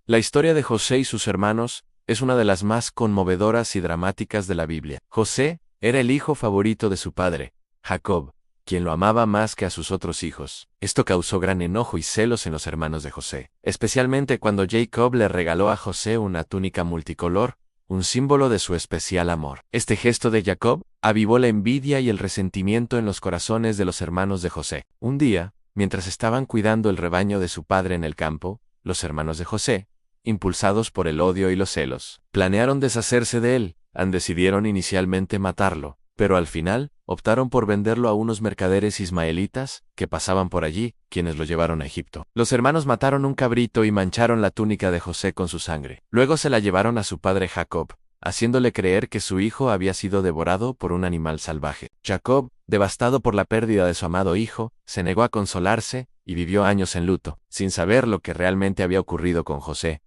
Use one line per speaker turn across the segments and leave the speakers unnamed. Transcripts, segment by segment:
La historia de José y sus hermanos es una de las más conmovedoras y dramáticas de la Biblia. José era el hijo favorito de su padre, Jacob, quien lo amaba más que a sus otros hijos. Esto causó gran enojo y celos en los hermanos de José, especialmente cuando Jacob le regaló a José una túnica multicolor, un símbolo de su especial amor. Este gesto de Jacob avivó la envidia y el resentimiento en los corazones de los hermanos de José. Un día, mientras estaban cuidando el rebaño de su padre en el campo, los hermanos de José, impulsados por el odio y los celos, planearon deshacerse de él. Decidieron inicialmente matarlo, pero al final optaron por venderlo a unos mercaderes ismaelitas que pasaban por allí, quienes lo llevaron a Egipto. Los hermanos mataron un cabrito y mancharon la túnica de José con su sangre. Luego se la llevaron a su padre Jacob, haciéndole creer que su hijo había sido devorado por un animal salvaje. Jacob, devastado por la pérdida de su amado hijo, se negó a consolarse y vivió años en luto, sin saber lo que realmente había ocurrido con José.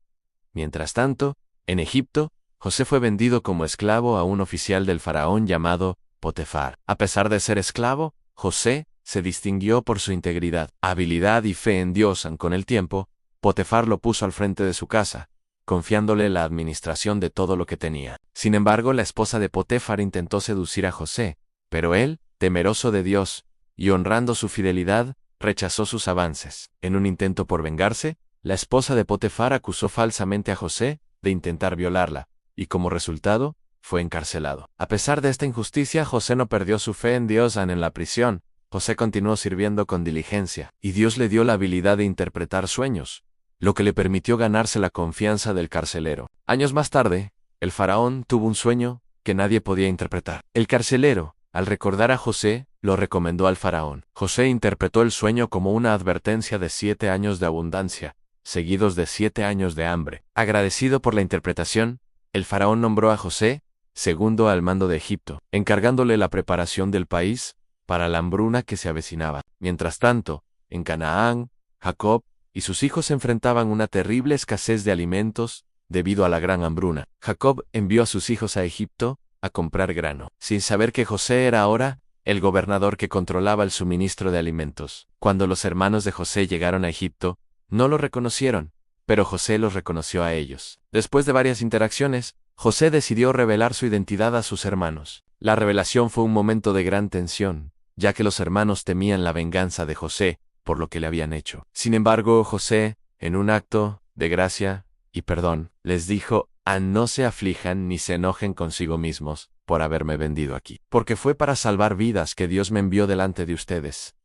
Mientras tanto, en Egipto, José fue vendido como esclavo a un oficial del faraón llamado Potifar. A pesar de ser esclavo, José se distinguió por su integridad, habilidad y fe en Dios. Con el tiempo, Potifar lo puso al frente de su casa, confiándole la administración de todo lo que tenía. Sin embargo, la esposa de Potifar intentó seducir a José, pero él, temeroso de Dios y honrando su fidelidad, rechazó sus avances. En un intento por vengarse, la esposa de Potifar acusó falsamente a José de intentar violarla, y como resultado, fue encarcelado. A pesar de esta injusticia, José no perdió su fe en Dios. En la prisión, José continuó sirviendo con diligencia, y Dios le dio la habilidad de interpretar sueños, lo que le permitió ganarse la confianza del carcelero. Años más tarde, el faraón tuvo un sueño que nadie podía interpretar. El carcelero, al recordar a José, lo recomendó al faraón. José interpretó el sueño como una advertencia de 7 años de abundancia, seguidos de 7 años de hambre. Agradecido por la interpretación, el faraón nombró a José segundo al mando de Egipto, encargándole la preparación del país para la hambruna que se avecinaba. Mientras tanto, en Canaán, Jacob y sus hijos enfrentaban una terrible escasez de alimentos debido a la gran hambruna. Jacob envió a sus hijos a Egipto a comprar grano, sin saber que José era ahora el gobernador que controlaba el suministro de alimentos. Cuando los hermanos de José llegaron a Egipto, no lo reconocieron, pero José los reconoció a ellos. Después de varias interacciones, José decidió revelar su identidad a sus hermanos. La revelación fue un momento de gran tensión, ya que los hermanos temían la venganza de José por lo que le habían hecho. Sin embargo, José, en un acto de gracia y perdón, les dijo: no se aflijan ni se enojen consigo mismos por haberme vendido aquí, porque fue para salvar vidas que Dios me envió delante de ustedes.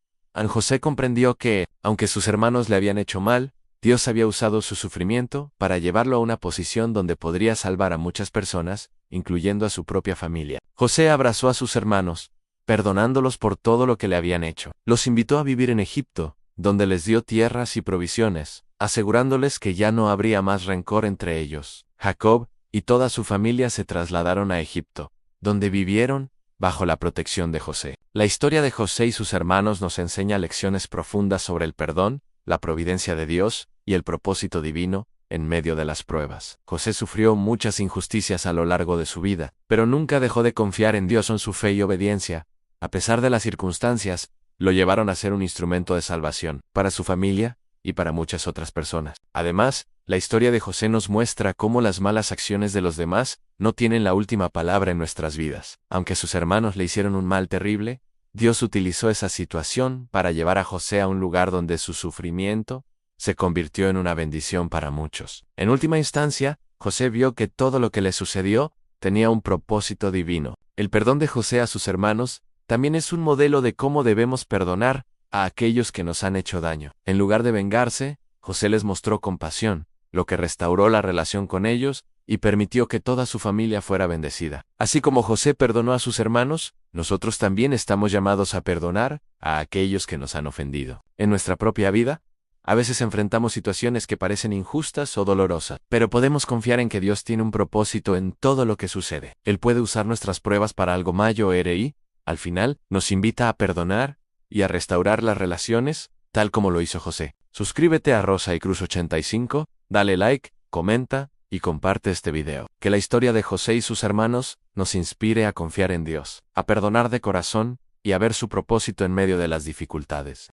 José comprendió que, aunque sus hermanos le habían hecho mal, Dios había usado su sufrimiento para llevarlo a una posición donde podría salvar a muchas personas, incluyendo a su propia familia. José abrazó a sus hermanos, perdonándolos por todo lo que le habían hecho. Los invitó a vivir en Egipto, donde les dio tierras y provisiones, asegurándoles que ya no habría más rencor entre ellos. Jacob y toda su familia se trasladaron a Egipto, donde vivieron bajo la protección de José. La historia de José y sus hermanos nos enseña lecciones profundas sobre el perdón, la providencia de Dios y el propósito divino en medio de las pruebas. José sufrió muchas injusticias a lo largo de su vida, pero nunca dejó de confiar en Dios. En su fe y obediencia, a pesar de las circunstancias, lo llevaron a ser un instrumento de salvación para su familia y para muchas otras personas. Además, la historia de José nos muestra cómo las malas acciones de los demás no tienen la última palabra en nuestras vidas. Aunque sus hermanos le hicieron un mal terrible, Dios utilizó esa situación para llevar a José a un lugar donde su sufrimiento se convirtió en una bendición para muchos. En última instancia, José vio que todo lo que le sucedió tenía un propósito divino. El perdón de José a sus hermanos también es un modelo de cómo debemos perdonar a aquellos que nos han hecho daño. En lugar de vengarse, José les mostró compasión, lo que restauró la relación con ellos y permitió que toda su familia fuera bendecida. Así como José perdonó a sus hermanos, nosotros también estamos llamados a perdonar a aquellos que nos han ofendido. En nuestra propia vida, a veces enfrentamos situaciones que parecen injustas o dolorosas, pero podemos confiar en que Dios tiene un propósito en todo lo que sucede. Él puede usar nuestras pruebas para algo mayor y, al final, nos invita a perdonar y a restaurar las relaciones, tal como lo hizo José. Suscríbete a Rosa y Cruz 85, dale like, comenta y comparte este video. Que la historia de José y sus hermanos nos inspire a confiar en Dios, a perdonar de corazón y a ver su propósito en medio de las dificultades.